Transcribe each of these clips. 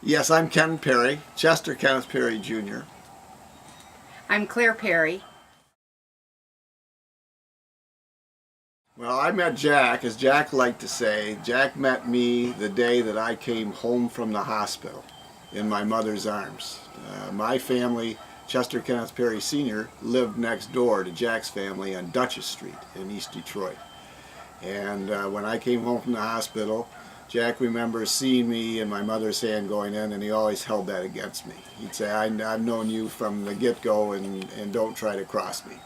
Yes, I'm Ken Perry, Chester Kenneth Perry Jr. I'm Claire Perry. Well, I met Jack, as Jack liked to say. Jack met me the day that I came home from the hospital in my mother's arms. My family, Chester Kenneth Perry Sr., lived next door to Jack's family on Dutchess Street in East Detroit. And when I came home from the hospital, Jack remembers seeing me and my mother's hand going in, and he always held that against me. He'd say, I've known you from the get-go, and don't try to cross me.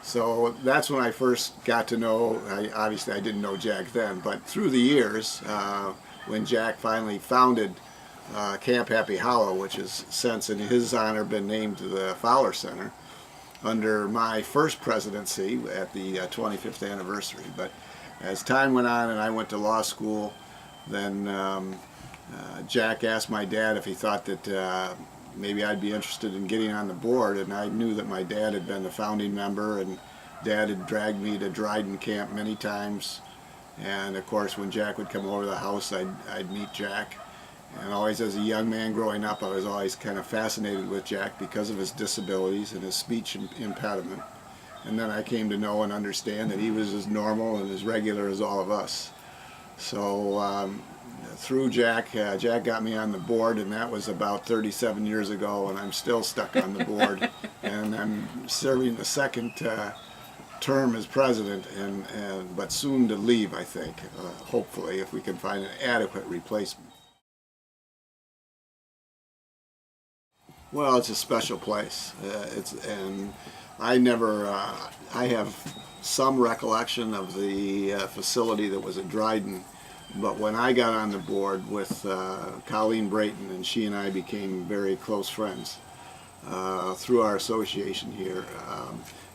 So that's when I first got to know, obviously I didn't know Jack then, but through the years, when Jack finally founded Camp Happy Hollow, which has since in his honor been named the Fowler Center, under my first presidency at the 25th anniversary. But as time went on and I went to law school, then Jack asked my dad if he thought that maybe I'd be interested in getting on the board, and I knew that my dad had been the founding member, and Dad had dragged me to Dryden Camp many times. And of course, when Jack would come over to the house, I'd meet Jack. And always as a young man growing up, I was always kind of fascinated with Jack because of his disabilities and his speech impediment. And then I came to know and understand that he was as normal and as regular as all of us. So through Jack, Jack got me on the board, and that was about 37 years ago, and I'm still stuck on the board. And I'm serving the second term as president, but soon to leave, I think, hopefully, if we can find an adequate replacement. Well, it's a special place. And I have some recollection of the facility that was at Dryden, but when I got on the board with Colleen Brayton, and she and I became very close friends through our association here,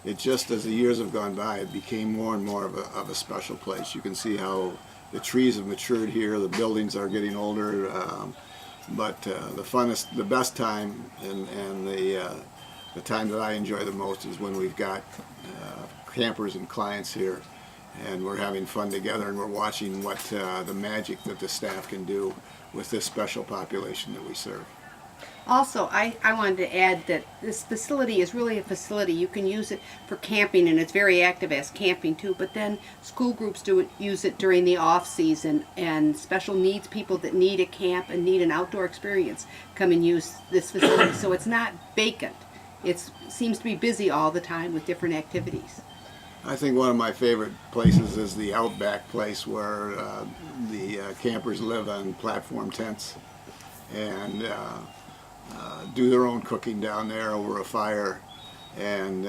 it just, as the years have gone by, it became more and more of a special place. You can see how the trees have matured here, the buildings are getting older, but the best time, and the time that I enjoy the most is when we've got campers and clients here, and we're having fun together, and we're watching what the magic that the staff can do with this special population that we serve. Also, I wanted to add that this facility is really a facility. You can use it for camping, and it's very active as camping too, but then school groups use it during the off season, and special needs people that need a camp and need an outdoor experience come and use this facility. So it's not vacant. It seems to be busy all the time with different activities. I think one of my favorite places is the Outback place, where the campers live on platform tents and do their own cooking down there over a fire, and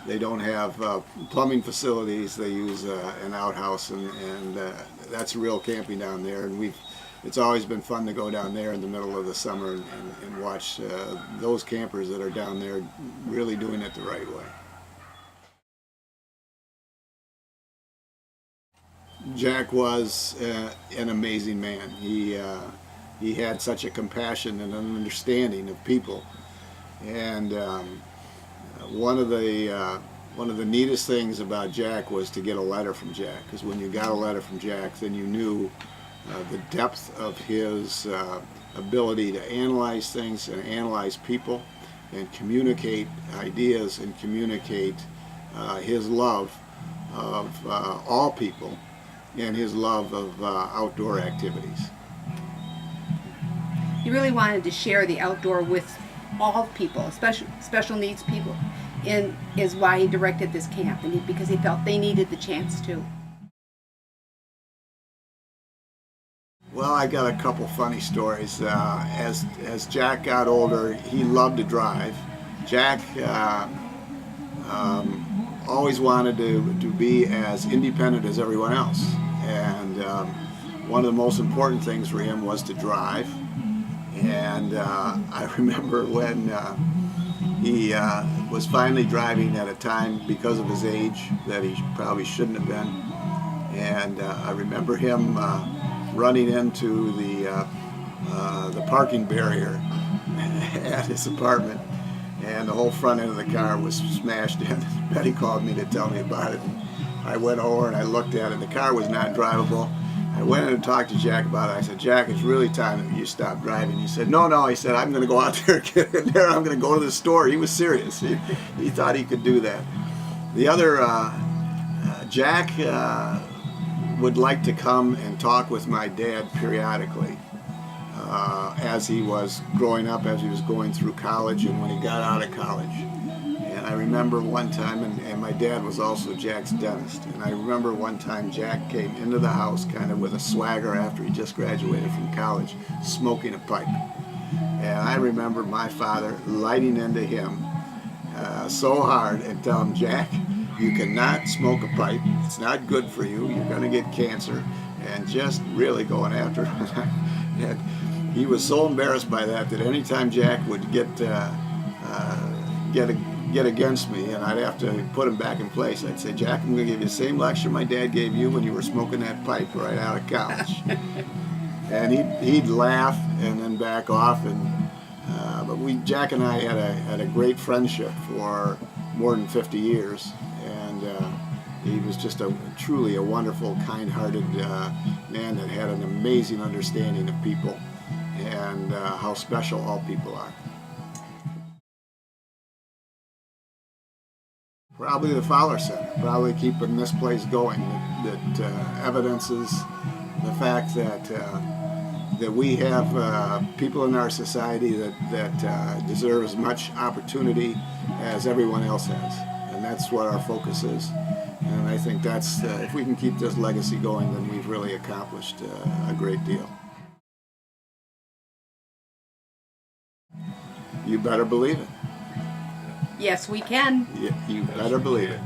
they don't have plumbing facilities. They use an outhouse, and that's real camping down there. And it's always been fun to go down there in the middle of the summer and watch those campers that are down there really doing it the right way. Jack was an amazing man. He had such a compassion and an understanding of people, and one of the neatest things about Jack was to get a letter from Jack, because when you got a letter from Jack, then you knew the depth of his ability to analyze things and analyze people and communicate ideas and communicate his love of all people and his love of outdoor activities. He really wanted to share the outdoor with all people, special needs people, and is why he directed this camp, and because he felt they needed the chance to. Well, I got a couple funny stories. As Jack got older, he loved to drive. Jack always wanted to be as independent as everyone else, and one of the most important things for him was to drive. And I remember when he was finally driving at a time, because of his age, that he probably shouldn't have been. And I remember him running into the parking barrier at his apartment, and the whole front end of the car was smashed in. Betty called me to tell me about it. And I went over and I looked at it. The car was not drivable. I went in and talked to Jack about it. I said, Jack, it's really time that you stop driving. He said, no. He said, I'm going to go out there and get in there. I'm going to go to the store. He was serious. He thought he could do that. The other, Jack would like to come and talk with my dad periodically as he was growing up, as he was going through college, and when he got out of college. And I remember one time, and my dad was also Jack's dentist, and I remember one time Jack came into the house kind of with a swagger after he just graduated from college, smoking a pipe. And I remember my father lighting into him so hard and telling him, Jack, you cannot smoke a pipe. It's not good for you. You're going to get cancer. And just really going after him. And he was so embarrassed by that anytime Jack would get against me and I'd have to put him back in place, I'd say, Jack, I'm going to give you the same lecture my dad gave you when you were smoking that pipe right out of college. And he'd laugh and then back off. But Jack and I had a great friendship for more than 50 years. And he was just truly a wonderful, kind-hearted man that had an amazing understanding of people and how special all people are. Probably the Fowler Center, probably keeping this place going, that evidences the fact that we have people in our society that deserve as much opportunity as everyone else has. And that's what our focus is. And I think that's, if we can keep this legacy going, then we've really accomplished a great deal. You better believe it. Yes, we can. You better believe it.